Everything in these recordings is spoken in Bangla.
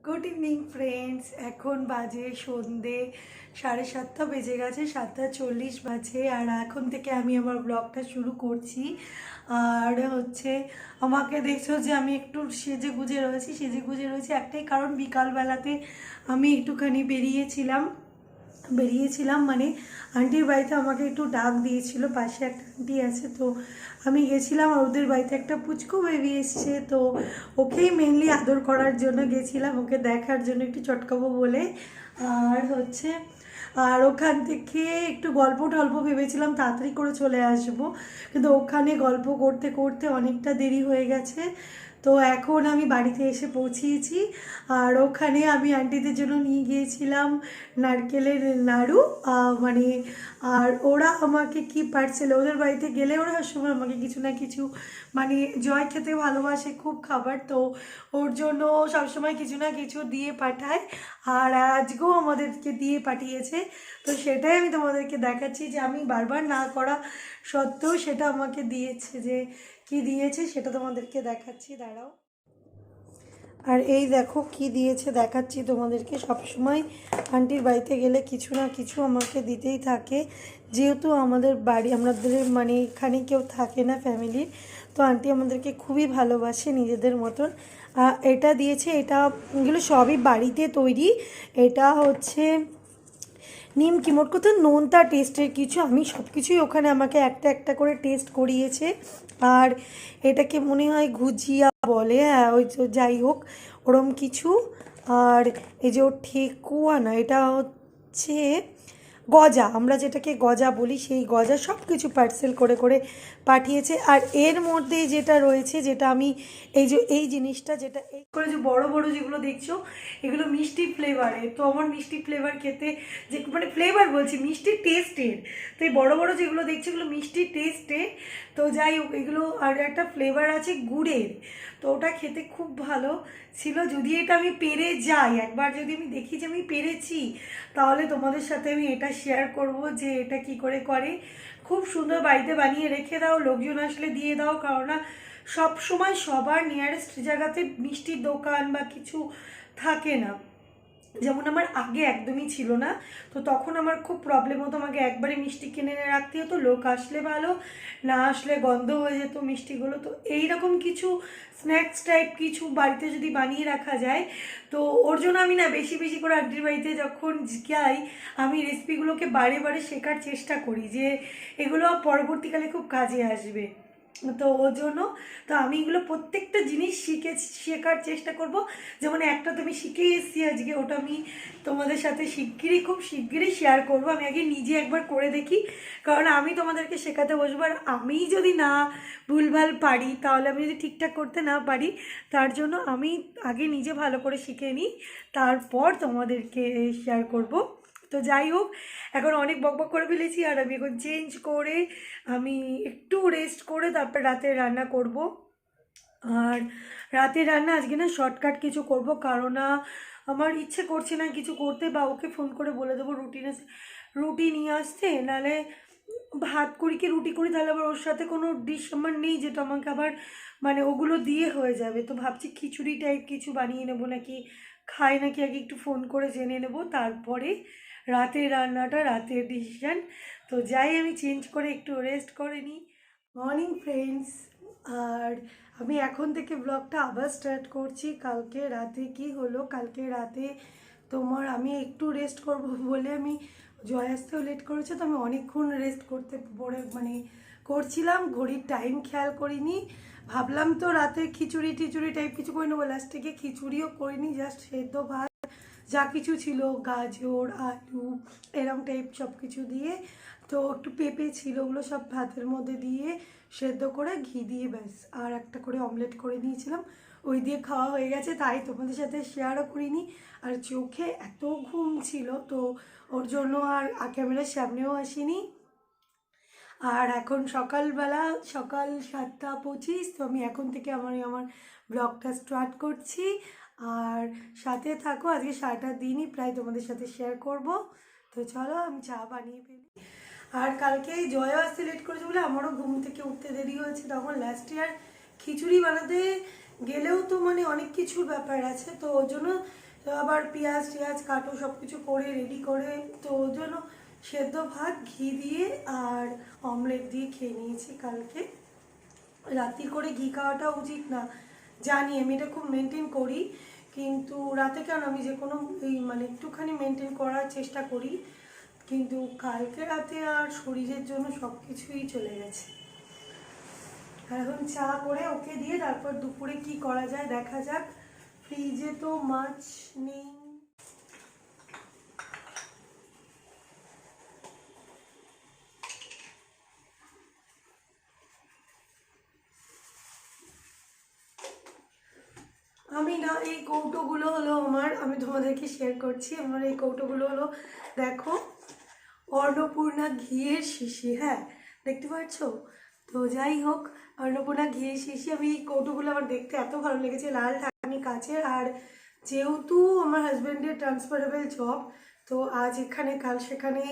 Good evening friends. এখন বাজে সন্ধে 7:30 বেজে গেছে, 7:40 বাজে। আর এখন থেকে আমি আমার ব্লগটা শুরু করছি। আর আমাকে দেখছো যে আমি একটু সেজে গুজে রয়েছি একটাই কারণ, বিকালবেলাতে আমি একটুখানি বেরিয়েছিলাম মানে আন্টির বাড়িতে আমাকে একটু ডাক দিয়েছিল। পাশে একটা আন্টি আছে, তো আমি গেছিলাম। আর ওদের বাড়িতে একটা পুচকু বেবি এসছে, তো ওকেই মেনলি আদর করার জন্য গেছিলাম, ওকে দেখার জন্য একটু চটকাবো বলে। আর আর ওখান থেকে একটু গল্প টল্প ভেবেছিলাম তাড়াতাড়ি করে চলে আসব, কিন্তু ওখানে গল্প করতে করতে অনেকটা দেরি হয়ে গেছে। তো এখন আমি বাড়িতে এসে পৌঁছিয়েছি। আর ওখানে আমি আন্টিদের জন্য নিয়ে গিয়েছিলাম নারকেলের নাড়ু, মানে। আর ওরা আমাকে কি পার্সেল, ওদের বাড়িতে গেলে ওরা সবসময় আমাকে কিছু না কিছু, মানে জয় খেতে ভালোবাসে খুব খাবার, তো ওর জন্য সবসময় কিছু না কিছু দিয়ে পাঠায়। আর আজকেও আমাদেরকে দিয়ে পাঠিয়েছে, তো সেটাই আমি তোমাদেরকে দেখাচ্ছি যে আমি বারবার না করা সত্ত্বেও সেটা আমাকে দিয়েছে। যে কি দিয়েছে সেটা তোমাদেরকে দেখাচ্ছি, দাঁড়াও। আর এই দেখো কি দিয়েছে, দেখাচ্ছি তোমাদেরকে। সবসময় আন্টির বাড়িতে গেলে কিছু না কিছু আমাকে দিতেই থাকে, যেহেতু আমাদের বাড়ি, আমাদের মানে এখানে কেউ থাকে না ফ্যামিলির, তো আন্টি আমাদেরকে খুবই ভালোবাসে নিজেদের মতন। এটা দিয়েছে, এগুলো সবই বাড়িতে তৈরি। এটা নিমকি, মোট কথা নোনতা টেস্টের কিছু। আমি সব কিছুই ওখানে আমাকে একটা একটা করে টেস্ট করিয়েছে। আর এটাকে মনে হয় গুজিয়া বলে, হ্যাঁ ওই যাই হোক ওরম কিছু। আর এই যে ওর ঠেকুয়া না, এটা গজা, আমরা যেটাকে গজা বলি, সেই গজা সব কিছু পার্সেল করে করে পাঠিয়েছে। আর এর মধ্যে যেটা রয়েছে, যেটা আমি এই জিনিসটা, যেটা এই করে যে বড় বড় যেগুলো দেখছো, এগুলো মিষ্টি ফ্লেভারের। তো আমার মিষ্টি ফ্লেভার খেতে, যে মানে ফ্লেভার বলছি, মিষ্টি টেস্টের। তো এই বড় বড় যেগুলো দেখছো এগুলো মিষ্টি টেস্টের। তো যাই হোক, এগুলো আর একটা ফ্লেভার আছে গুড়ের, তো ওটা খেতে খুব ভালো ছিল। যদি এটা আমি পেরে যাই, একবার যদি আমি দেখি যে আমি পেরেছি, তাহলে তোমাদের সাথে আমি এটা শেয়ার করব যে এটা কি করে করে। খুব সুন্দর, বাড়িতে বানিয়ে রেখে দাও, লোকজন আসলে দিয়ে দাও, কারণ না সব সময় সবার নিয়ারেস্ট জায়গাতে মিষ্টির দোকান বা কিছু থাকে না। যেমন আমার আগে একদমই ছিল না, তো তখন আমার খুব প্রবলেম হতো, আমাকে একবারে মিষ্টি কিনে এনে রাখতে হতো, লোক আসলে ভালো, না আসলে গন্ধ হয়ে যেত মিষ্টিগুলো। তো এইরকম কিছু স্ন্যাক্স টাইপ কিছু বাড়িতে যদি বানিয়ে রাখা যায়, তো ওর জন্য আমি না বেশি বেশি করে আন্টির বাড়িতে যখন যাই, আমি রেসিপিগুলোকে বারে বারে শেখার চেষ্টা করি, যে এগুলো পরবর্তীকালে খুব কাজে আসবে। তো ওর জন্য তো আমি এগুলো প্রত্যেকটা জিনিস শেখার চেষ্টা করব। যেমন একটা তো আমি শিখে এসেছি আজকে, ওটা আমি তোমাদের সাথে খুব শিগগিরই শেয়ার করব। আমি আগে নিজে একবার করে দেখি, কারণ আমি তোমাদেরকে শেখাতে বসবো, আর আমি যদি না ভুলভাল পারি, তাহলে আমি যদি ঠিকঠাক করতে না পারি, তার জন্য আমি আগে নিজে ভালো করে শিখে নিই, তারপর তোমাদেরকে শেয়ার করব। তো যাই হোক, এখন অনেক বকবক করে ফেলেছি, আর আমি এখন চেঞ্জ করে আমি একটু রেস্ট করে তারপর রাতে রান্না করব। আর রাতে রান্না আজকে না শর্টকাট কিছু করব, কারণ না আমার ইচ্ছে করছে না কিছু করতে, বা ওকে ফোন করে বলে দেবো রুটি নিয়ে আসতে, নাহলে ভাত করি কি রুটি করি, তাহলে আবার ওর সাথে কোনো ডিশ আমার নেই, যেটা আমাকে আবার মানে ওগুলো দিয়ে হয়ে যাবে। তো ভাবছি খিচুড়ি টাইপ কিছু বানিয়ে নেবো, নাকি খাই নাকি আগে একটু ফোন করে জেনে নেব, তারপরে রাতের রান্নাটা রাতের ডিসিশান। তো যাই, আমি চেঞ্জ করে একটু রেস্ট করে নিই। Morning friends. আর আমি এখন থেকে ব্লগটা আবার স্টার্ট করছি। কালকে রাতে কি হলো, কালকে রাতে আমি একটু রেস্ট করব বলে আমি, জয় আসতেও লেট করেছে, তো আমি অনেকক্ষণ রেস্ট করতে মানে করছিলাম, ঘড়ির টাইম খেয়াল করিনি। ভাবলাম তো রাতে খিচুড়ি টিচুড়ি টাইপ কিছু করে নেবো, লাস্টে গিয়ে খিচুড়িও করিনি, জাস্ট সেদ্ধ ভাত যা কিছু ছিল, গাজর আলু এরম টাইপ সব কিছু দিয়ে, তো একটু পেঁপে ছিল, ওগুলো সব ভাতের মধ্যে দিয়ে সেদ্ধ করে ঘি দিয়ে ব্যাস, আর একটা করে অমলেট করে নিয়েছিলাম, ওই দিয়ে খাওয়া হয়ে গেছে। তাই তোমাদের সাথে শেয়ারও করিনি। আর চোখে এত ঘুম ছিল, তো ওর জন্য আর ক্যামেরার সামনেও আসিনি। আর এখন সকালবেলা, সকাল 7:25, তো আমি এখন থেকে আমার ব্লগটা স্টার্ট করছি। আর সাথে থাকো, আজকে সারাটা দিনই প্রায় তোমাদের সাথে শেয়ার করব। তো চলো আমি চা বানিয়ে ফেলি। আর কালকে জয়ও আসতে লেট করেছে বলে আমারও ঘুম থেকে উঠতে দেরি হয়েছে, তখন লাস্ট ইয়ার খিচুড়ি বানাতে গেলেও তো মানে অনেক কিছুর ব্যাপার আছে, তো ওর জন্য তো আবার পেঁয়াজ টিয়াজ কাটো সব কিছু করে রেডি করে, তো ওর জন্য সেদ্ধ ভাত ঘি দিয়ে আর অমলেট দিয়ে খেয়ে নিয়েছি কালকে। রাত্রি করে ঘি খাওয়াটা উচিত না জানি, আমি এটা খুব মেনটেন করি, কিন্তু রাতে কেন আমি যে কোনো এই মানে একটুখানি মেনটেন করার চেষ্টা করি, কিন্তু কালকে রাতে আর শরীরের জন্য সব কিছুই চলে গেছে। আর এখন চা করে ওকে দিয়ে তারপর দুপুরে কি করা যায় দেখা যাক। ফ্রিজে তো মাছ নেই, আমি না এই কৌটোগুলো হলো আমার, আমি তোমাদেরকে শেয়ার করছি। আমার এই কৌটোগুলো হলো দেখো অন্নপূর্ণা ঘিয়ের শিশি, হ্যাঁ দেখতে পাচ্ছ তো। যাই হোক, অন্নপূর্ণা ঘিয়ের শিশি, আমি এই কৌটোগুলো আমার দেখতে এত ভালো লেগেছে, লাল ঢাকনি কাচের। আর যেহেতু আমার হাজব্যান্ডের ট্রান্সফারেবল জব, তো আজ এখানে কাল সেখানে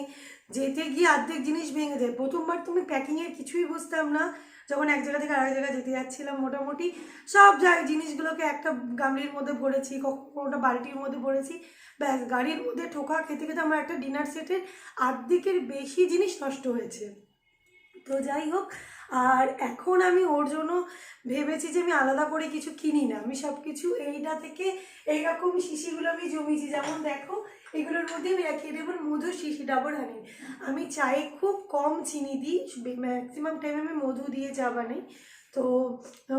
যেতে গিয়ে অর্ধেক জিনিস ভেঙে যায়। প্রথমবার তুমি প্যাকিংয়ের কিছুই বুঝতাম না, যখন এক জায়গা থেকে আরেক জায়গায় যেতে যাচ্ছিলাম মোটামুটি সব জিনিসগুলোকে একটা গামলির মধ্যে ভরেছি, কোনোটা বালতির মধ্যে ভরেছি, ব্যাস গাড়ির মধ্যে ঠোকা খেতে খেতে আমার একটা ডিনার সেটের অর্ধেকের বেশি জিনিস নষ্ট হয়েছে। তো যাই হোক, আর এখন আমি ওর জন্য ভেবেছি যে আমি আলাদা করে কিছু কিনি না, আমি সব কিছু এইটা থেকে এইরকম শিশিগুলো আমি জমিয়েছি, যেমন দেখো এগুলোর মধ্যে আমি রাখি দেবো মধু শিশি ডাবর হানি। আমি চায়ে খুব কম চিনি দিই, ম্যাক্সিমাম টাইমে আমি মধু দিয়ে চা বানাই, তো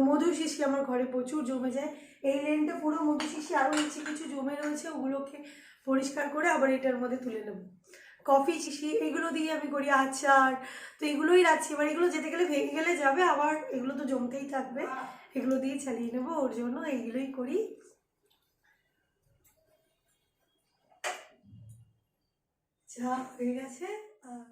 মধু শিশি আমার ঘরে প্রচুর জমে যায়। এই লেনটা পুরো মধু শিশি, আরও নিচে কিছু জমে রয়েছে, ওগুলোকে পরিষ্কার করে আবার এটার মধ্যে তুলে নেব। কফি শিশি এগুলো দিয়ে আমি করি, আচার, তো এগুলোই রাখছি। এবার এগুলো যেতে গেলে ভেঙে গেলে যাবে, আবার এগুলো তো জমতেই থাকবে, এগুলো দিয়ে চালিয়ে নেবো, ওর জন্য এইগুলোই করি। চা হয়ে গেছে। আর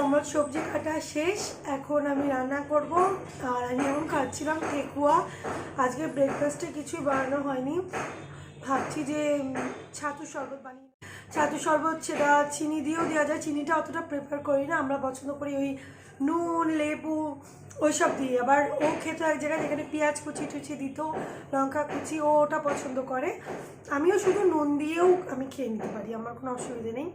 আমার সবজি কাটা শেষ, এখন আমি রান্না করব। আর আমি এখন খাচ্ছিলাম ঠেকুয়া, আজকে ব্রেকফাস্টে কিছুই বানানো হয়নি। ভাবছি যে ছাতু শরবত বানিয়ে, ছাতু শরবত সেটা চিনি দিয়েও দেওয়া যায়, চিনিটা অতটা প্রেফার করি না, আমরা পছন্দ করি ওই নুন লেবু ওইসব দিয়ে। আবার ও খেত এক জায়গায় যেখানে পেঁয়াজ কুচি টুচি দিত, লঙ্কা কুচি, ও ওটা পছন্দ করে। আমিও শুধু নুন দিয়েও আমি খেয়ে নিতে পারি, আমার কোনো অসুবিধে নেই।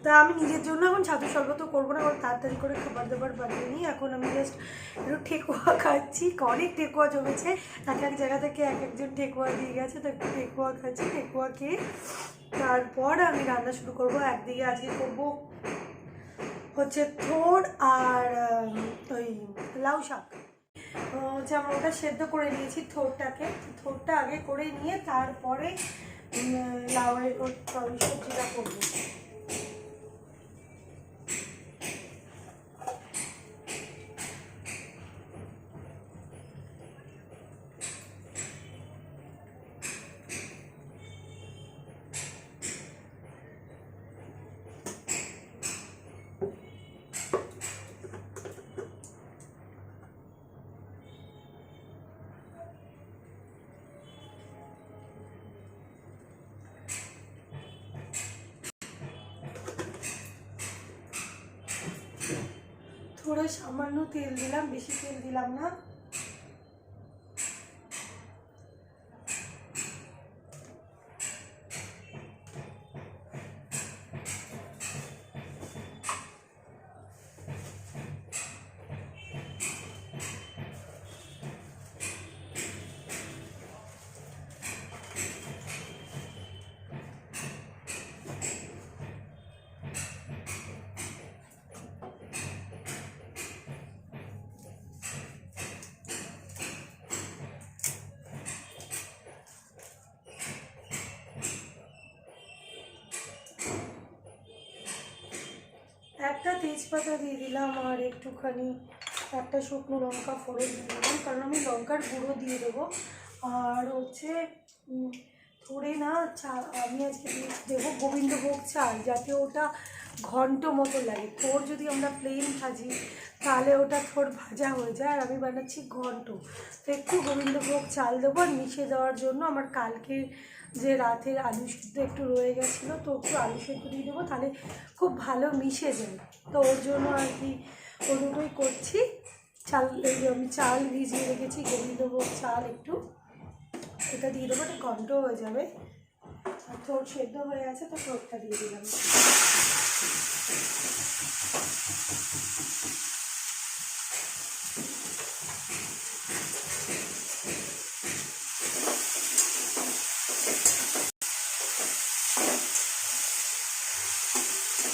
তা আমি নিজের জন্য এখন ছাতু শরবত করবো না, কারণ তাড়াতাড়ি করে খাবার দাবার বানিয়ে নিই। এখন আমি জাস্ট একটু ঠেকুয়া খাচ্ছি, অনেক ঠেকুয়া জমেছে, এক এক জায়গা থেকে এক একজন ঠেকুয়া দিয়ে গেছে, তো একটু ঠেকুয়া খাচ্ছি। ঠেকুয়া খেয়ে তারপর আমি রান্না শুরু করবো। একদিকে আজকে করবো হচ্ছে থোড় আর ওই লাউ শাক। হচ্ছে আমরা ওটা সেদ্ধ করে নিয়েছি থোড়টাকে, থোড়টা আগে করে নিয়ে তারপরে লাউয়ের সবজিটা করবো। थोड़ा सामान्य तेल दिलाम, बेशी तेल दिलाम ना। একটা তেজপাতা দিয়ে দিলাম আর একটুখানি একটা শুকনো লঙ্কা ফোড়ন দিয়ে দিলাম, কারণ আমি লঙ্কার গুঁড়ো দিয়ে দেবো। আর হচ্ছে থোড়ে না আমি আজকে দেবো গোবিন্দভোগ চাল, যাতে ওটা ঘন্ট মতো লাগে। থোড় যদি আমরা প্লেন ভাজি তাহলে ওটা থোড় ভাজা হয়ে যায়, আর আমি বানাচ্ছি ঘন্ট, তো একটু গোবিন্দভোগ চাল দেবো। আর মিশিয়ে দেওয়ার জন্য আমার কালকে যে রাতের আলু সিদ্ধ একটু রয়ে গেছিলো, তো একটু আলু সিদ্ধ দিয়ে দেবো, তাহলে খুব ভালো মিশে যায়। তো ওর জন্য আর কি ও দুটোই করছি। আমি চাল ভিজিয়ে রেখেছি, গোবিন্দভোগ চাল একটু, এটা দিয়ে দেবো, এটা ঘন্ট হয়ে যাবে। আর থোড় সেদ্ধ হয়ে আছে, তো থোড়টা দিয়ে দিলাম।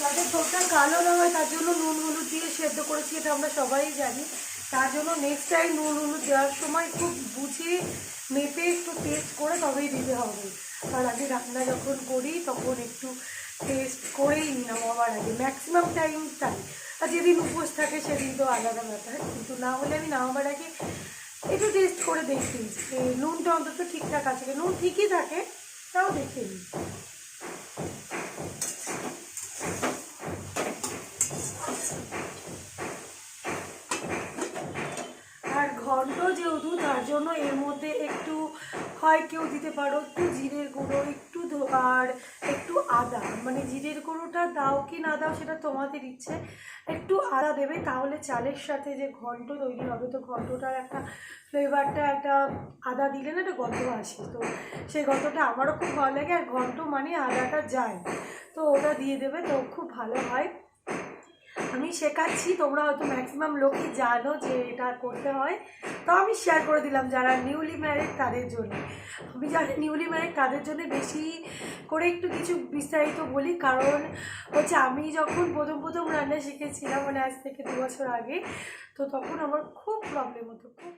যাতে থোড়টা কালো না হয় তার জন্য নুন হলুদ দিয়ে সেদ্ধ করেছি, এটা আমরা সবাই জানি। তার জন্য নেক্সট টাইম নুন হলুদ দেওয়ার সময় খুব বুঝিয়ে মেপে একটু টেস্ট করে তবেই দিতে হবে। আর আগে রান্না যখন করি তখন একটু টেস্ট করেই নামাবার আগে, ম্যাক্সিমাম টাইম তাই। আর যেদিন উপোস থাকে সেদিন তো আলাদা ব্যাপার, কিন্তু না হলে আমি নামাবার আগে একটু টেস্ট করে দেখি যে নুনটা অন্তত ঠিকঠাক আছে। নুন ঠিকই থাকে, তাও দেখে নিই। আর ঘন্ট যেহেতু, তার জন্য এর মধ্যে একটু হয় কেউ দিতে পারো একটু জিরের গুঁড়ো, একটু আর একটু আদা, মানে জিরের গুঁড়োটা দাও কি না দাও সেটা তোমাদের ইচ্ছে। একটু আদা দেবে, তাহলে চালের সাথে যে ঘন্ট তৈরি হবে, তো ঘন্টটার একটা ফ্লেভারটা, একটা আদা দিলে না একটা গন্ধ আসে, তো সেই গন্ধটা আমারও খুব ভালো লাগে। আর ঘন্ট মানে আদাটা যায়, তো ওটা দিয়ে দেবে, তো খুব ভালো হয়। আমি শেখাচ্ছি, তোমরা হয়তো ম্যাক্সিমাম লোকই জানো যে এটা করতে হয়, তো আমি শেয়ার করে দিলাম যারা নিউলি ম্যারিড তাদের জন্য। আমি যারা নিউলি ম্যারিড তাদের জন্য বেশি করে একটু কিছু বিস্তারিত বলি, কারণ হচ্ছে আমি যখন প্রথম রান্না শিখেছিলাম, মানে আজ থেকে 2 বছর আগে, তো তখন আমার খুব প্রবলেম হতো, খুব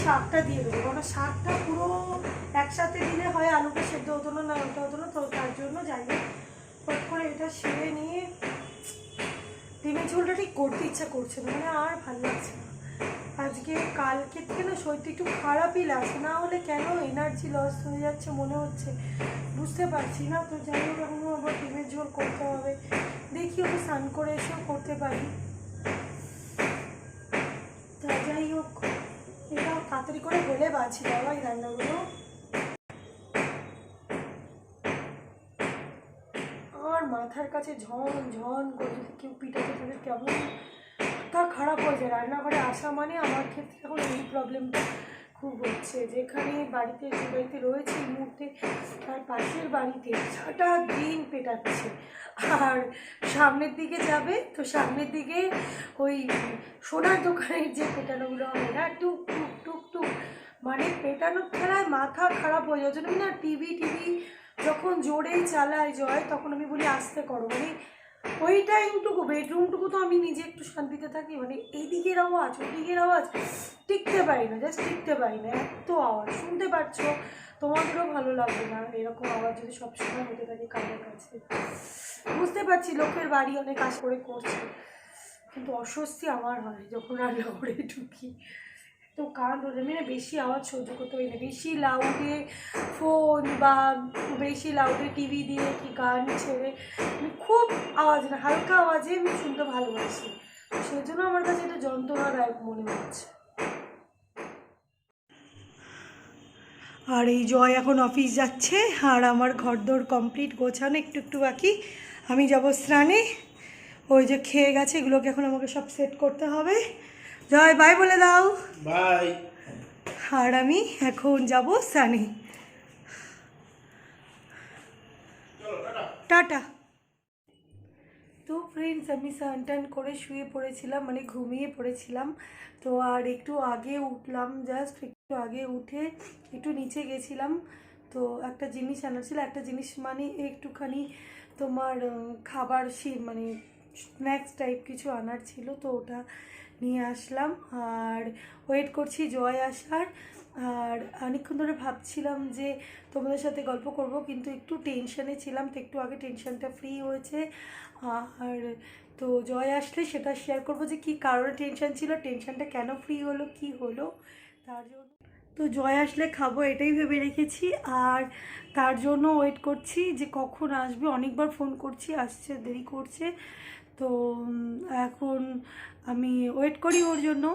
শাকটা দিয়ে দেবো, কারণ শাকটা পুরো একসাথে দিলে হয় আলুটা সেদ্ধ হতো না, না ওটা হতো না, তো তার জন্য যাই হোক ফট করে এটা সেরে নিয়ে ডিমের ঝোলটা ঠিক করতে ইচ্ছা করছে না, মানে আর ভালো লাগছে না আজকে। কালকে থেকে না শরীরটা একটু খারাপই লাগছে, না হলে কেন এনার্জি লস হয়ে যাচ্ছে মনে হচ্ছে বুঝতে পারছি না। তো যাই হোক এখনও আবার ডিমের ঝোল করতে হবে, দেখি ওকে স্নান করে এসেও করতে পারি। তা যাই হোক এটা তাড়াতাড়ি করে হলে বাঁচি বাবা এই রান্নাগুলো। আর মাথার কাছে ঝন ঝন করে যদি কেউ পিটাতে থাকে কেমন তা খারাপ হয়ে যায়। রান্নাঘরে আসা মানে আমার ক্ষেত্রে এখন এই প্রবলেমটা খুব হচ্ছে, যেখানে বাড়িতে যে বাড়িতে রয়েছে এই মুহূর্তে তার পাশের বাড়িতে সারাটা দিন পেটাচ্ছে, আর সামনের দিকে যাবে তো সামনের দিকে ওই সোনার দোকানের যে পেটানোগুলো হবে না টুক টুক টুক টুক, মানে পেটানোর খেলায় মাথা খারাপ হয়ে যাওয়ার জন্য না টিভি যখন জোরেই চালায় জয় তখন আমি বলি আস্তে করো, মানে ওই টাইমটুকু বেডরুমটুকু তো আমি নিজে একটু শান্তিতে থাকি, মানে এইদিকের আওয়াজ ওইদিকের আওয়াজ টিকতে পারি না, জাস্ট টিকতে পারি না, এত আওয়াজ শুনতে পাচ্ছ, তোমাদেরও ভালো লাগবে না এরকম আওয়াজ যদি সবসময় হতে থাকে কানের কাছে। বুঝতে পারছি লোকের বাড়ি অনেক কাজ করে করছে, কিন্তু অস্বস্তি আমার হয় যখন রান্না করে ঢুকি, তো কান ধরে আমি না বেশি আওয়াজ সহ্য করতে পারি না, বেশি লাউডে ফোন বা বেশি লাউডে টিভি দিয়ে কি গান ছেড়ে আমি খুব আওয়াজ না হালকা আওয়াজে আমি শুনতে ভালোবাসি, সেই জন্য আমার কাছে এটা যন্ত্রণাদায়ক মনে হচ্ছে। আর এই জয় এখন অফিস যাচ্ছে আর আমার ঘরদোর কমপ্লিট গোছানো একটু একটু বাকি, আমি যাব স্নানে, ওই যে খেয়ে গেছে এগুলোকে এখন আমাকে সব সেট করতে হবে। জয় বাই বলে দাও। বাই। আর আমি এখন যাব স্নানে, টাটা। তো ফ্রেন্ডস আমি স্নান টান করে শুয়ে পড়েছিলাম, মানে ঘুমিয়ে পড়েছিলাম, তো আর একটু আগে উঠলাম, জাস্ট একটু আগে উঠে একটু নিচে গেছিলাম, তো একটা জিনিস আনার ছিল, একটা জিনিস মানে একটুখানি তোমার খাবার মানে স্ন্যাক্স টাইপ কিছু আনার ছিল, তো ওটা নিয়ে আসলাম আর ওয়েট করছি জয় আসার। আর অনেকক্ষণ ধরে ভাবছিলাম যে তোমাদের সাথে গল্প করব, কিন্তু একটু টেনশানে ছিলাম, তো একটু আগে টেনশানটা ফ্রি হয়েছে। আর তো জয় আসলে সেটা শেয়ার করব যে কী কারণে টেনশান ছিল, টেনশানটা কেন ফ্রি হলো, কি হলো তার জন্য। তো জয় আসলে খাবো এটাই ভেবে রেখেছি, আর তার জন্য ওয়েট করছি যে কখন আসবে, অনেকবার ফোন করছি আসছে দেরি করছে, তো এখন আমি ওয়েট করি ওর জন্য।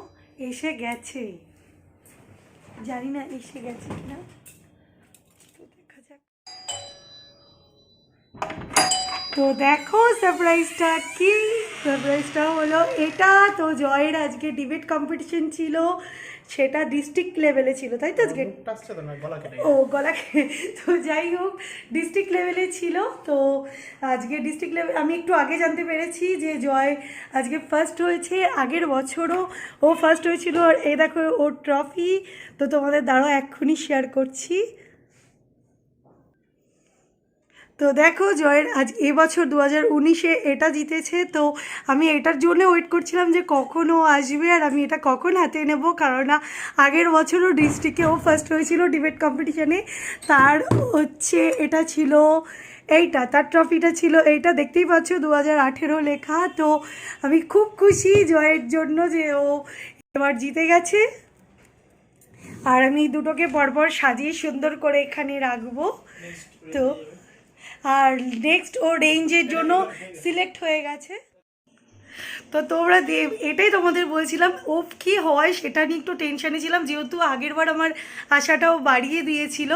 এসে গেছে, জানি না এসে গেছে কিনা, তো দেখা যাক। তো দেখো সারপ্রাইজটা কি, সারপ্রাইজটা হলো এটা। তো জয়ের আজকে ডিবেট কম্পিটিশন ছিল, সেটা ডিস্ট্রিক্ট লেভেলে ছিল, তাই তো আজকে ও গলা তো যাই হোক ডিস্ট্রিক্ট লেভেলে ছিল, তো আজকে ডিস্ট্রিক্ট লেভেল আমি একটু আগে জানতে পেরেছি যে জয় আজকে ফার্স্ট হয়েছে, আগের বছরও ও ফার্স্ট হয়েছিল, আর এই দেখো ওর ট্রফি, তো তোমাদের দ্বারা এক্ষুনি শেয়ার করছি। তো দেখো জয়ের আজ এবছর 2019-এ এটা জিতেছে, তো আমি এটার জন্য ওয়েট করছিলাম যে কখন ও আসবে আর আমি এটা কখন হাতে নেব, কারণ না আগের বছরও ডিস্ট্রিক্টে ও ফার্স্ট হয়েছিল ডিবেট কম্পিটিশানে, তার হচ্ছে এটা ছিল এইটা, তার ট্রফিটা ছিল এইটা, দেখতেই পাচ্ছ 2018 লেখা। তো আমি খুব খুশি জয়ের জন্য যে ও এবার জিতে গেছে, আর আমি দুটোকে পরপর সাজিয়ে সুন্দর করে এখানে রাখবো। তো আর নেক্সট ও রেঞ্জের জন্য সিলেক্ট হয়ে গেছে, তো তোমরা এটাই তোমাদের বলছিলাম ও কি হয় সেটা নিয়ে একটু টেনশানে ছিলাম, যেহেতু আগেরবার আমার আশাটাও বাড়িয়ে দিয়েছিল,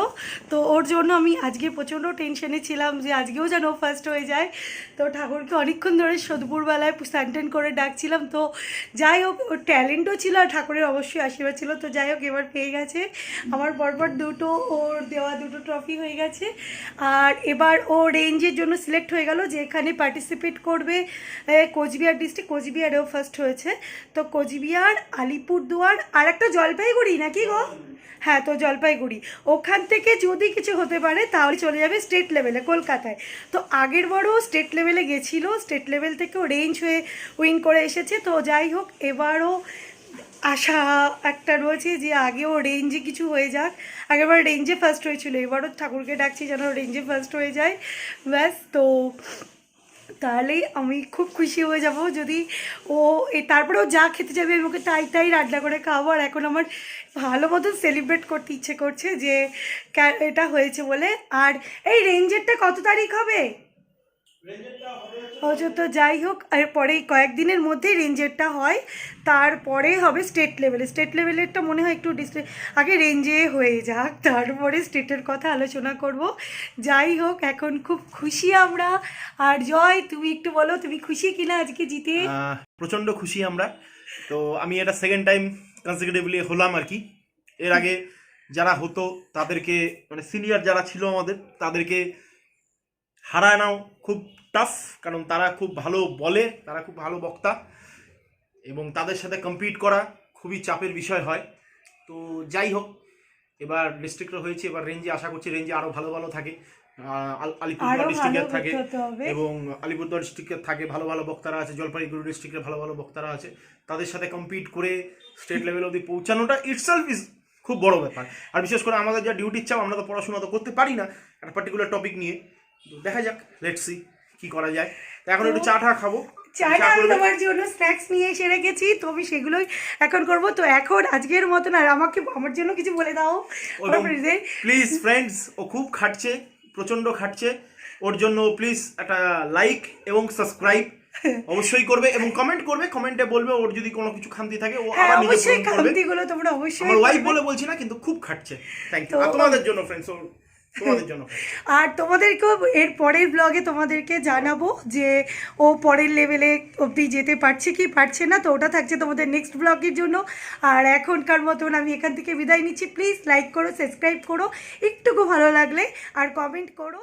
তো ওর জন্য আমি আজকে প্রচণ্ড টেনশানে ছিলাম যে আজকেও যেন ও ফার্স্ট হয়ে যায়। তো ঠাকুরকে অনেকক্ষণ ধরে দুপুরবেলায় স্যান্টেন করে ডাকছিলাম, তো যাই হোক ওর ট্যালেন্টও ছিল আর ঠাকুরের অবশ্যই আশীর্বাদ ছিল, তো যাই হোক এবার পেয়ে গেছে, আমার পরপর দুটো ওর দেওয়া দুটো ট্রফি হয়ে গেছে। আর এবার ও রেঞ্জের জন্য সিলেক্ট হয়ে গেল যে এখানে পার্টিসিপেট করবে কোচবিহার ডিস্ট্রিক্ট, কোচবিহারেও ফার্স্ট হয়েছে, তো কোচবিহার, আলিপুরদুয়ার আর একটা জলপাইগুড়ি নাকি গো, হ্যাঁ তো জলপাইগুড়ি, ওখান থেকে যদি কিছু হতে পারে তাহলে চলে যাবে স্টেট লেভেলে কলকাতায়। তো আগের বারও স্টেট লেভেলে গেছিলো, স্টেট লেভেল থেকেও রেঞ্জ হয়ে উইন করে এসেছে, তো যাই হোক এবারও আশা একটা রয়েছে যে আগেও রেঞ্জে কিছু হয়ে যাক। আগেরবার রেঞ্জে ফার্স্ট হয়েছিল, এবারও ঠাকুরকে ডাকছি যেন রেঞ্জে ফার্স্ট হয়ে যায়। ব্যাস, তো তাহলেই আমি খুব খুশি হয়ে যাব যদি ও তারপরেও যা খেতে যাবে আমি ওকে তাই তাই রান্না করে খাওয়াবো। আর এখন আমার ভালো মতন সেলিব্রেট করতে ইচ্ছে করছে যে এটা হয়েছে বলে। আর এই রেঞ্জেরটা কত তারিখ হবে? তো যাই হোক, আর পরে কয়েকদিনের মধ্যেই রেঞ্জেরটা হয়, তারপরে হবে স্টেট লেভেলে। স্টেট লেভেলেরটা মনে হয় একটু আগে রেঞ্জে হয়ে যাক, তারপরে স্টেটের কথা আলোচনা করব। যাই হোক, এখন খুব খুশি আমরা। আর জয়, তুমি একটু বলো, তুমি খুশি কিনা আজকে জিতে? প্রচণ্ড খুশি আমরা। তো আমি এটা সেকেন্ড টাইম কনসিকিউটিভলি হলাম আর কি। এর আগে যারা হতো তাদেরকে, মানে সিনিয়র যারা ছিল আমাদের, তাদেরকে হারানো খুব টাফ, কারণ তারা খুব ভালো বলে, তারা খুব ভালো বক্তা, এবং তাদের সাথে কম্পিট করা খুবই চাপের বিষয় হয়। তো যাই হোক, এবার ডিস্ট্রিক্টে হয়েছে, এবার রেঞ্জে আশা করছি রেঞ্জে আরও ভালো ভালো থাকে, আলিপুরদুয়ার ডিস্ট্রিক্টের থাকে এবং আলিপুরদুয়ার ডিস্ট্রিক্টের থাকে ভালো ভালো বক্তারা আছে, জলপাইগুড়ি ডিস্ট্রিক্টের ভালো ভালো বক্তারা আছে, তাদের সাথে কম্পিট করে স্টেট লেভেল অবধি পৌঁছানোটা ইটসেলফ ইজ খুব বড় ব্যাপার। আর বিশেষ করে আমাদের যা ডিউটির চাপ, আমরা তো পড়াশোনা তো করতে পারি না একটা পার্টিকুলার টপিক নিয়ে। দেখা যাক, লেটস সি কি করা যায়। তো এখন একটু চা খাবো। চাটা আমি তোমার জন্য স্ন্যাক্স নিয়ে এসে রেখেছি, তো আমি সেগুলোই এখন করবো। তো এখন আজকের মতন, আর আমাকে আমার জন্য কিছু বলে দাও প্লিজ ফ্রেন্ডস। ও খুব খাটছে, প্রচন্ড খাটছে, ওর জন্য প্লিজ একটা লাইক এবং সাবস্ক্রাইব অবশ্যই করবে এবং কমেন্ট করবে, কমেন্টে বলবে ওর যদি কোনো কিছু খামতি থাকে ও আবার নিজে অবশ্যই খামতিগুলো তোমরা অবশ্যই। আমার ওয়াইফ বলে বলছি না, কিন্তু খুব খাটছে। থ্যাংক ইউ তোমাদের জন্য ফ্রেন্ডস, তোমাদের জন্য। আর তোমাদেরকেও এর পরের ব্লগে তোমাদেরকে জানাবো যে ও পরের লেভেলে অবধি যেতে পারছে কি পারছে না, তো ওটা থাকছে তোমাদের নেক্সট ব্লগের জন্য। আর এখনকার মতন আমি এখান থেকে বিদায় নিচ্ছি। প্লিজ লাইক করো, সাবস্ক্রাইব করো একটুকু ভালো লাগলে, আর কমেন্ট করো।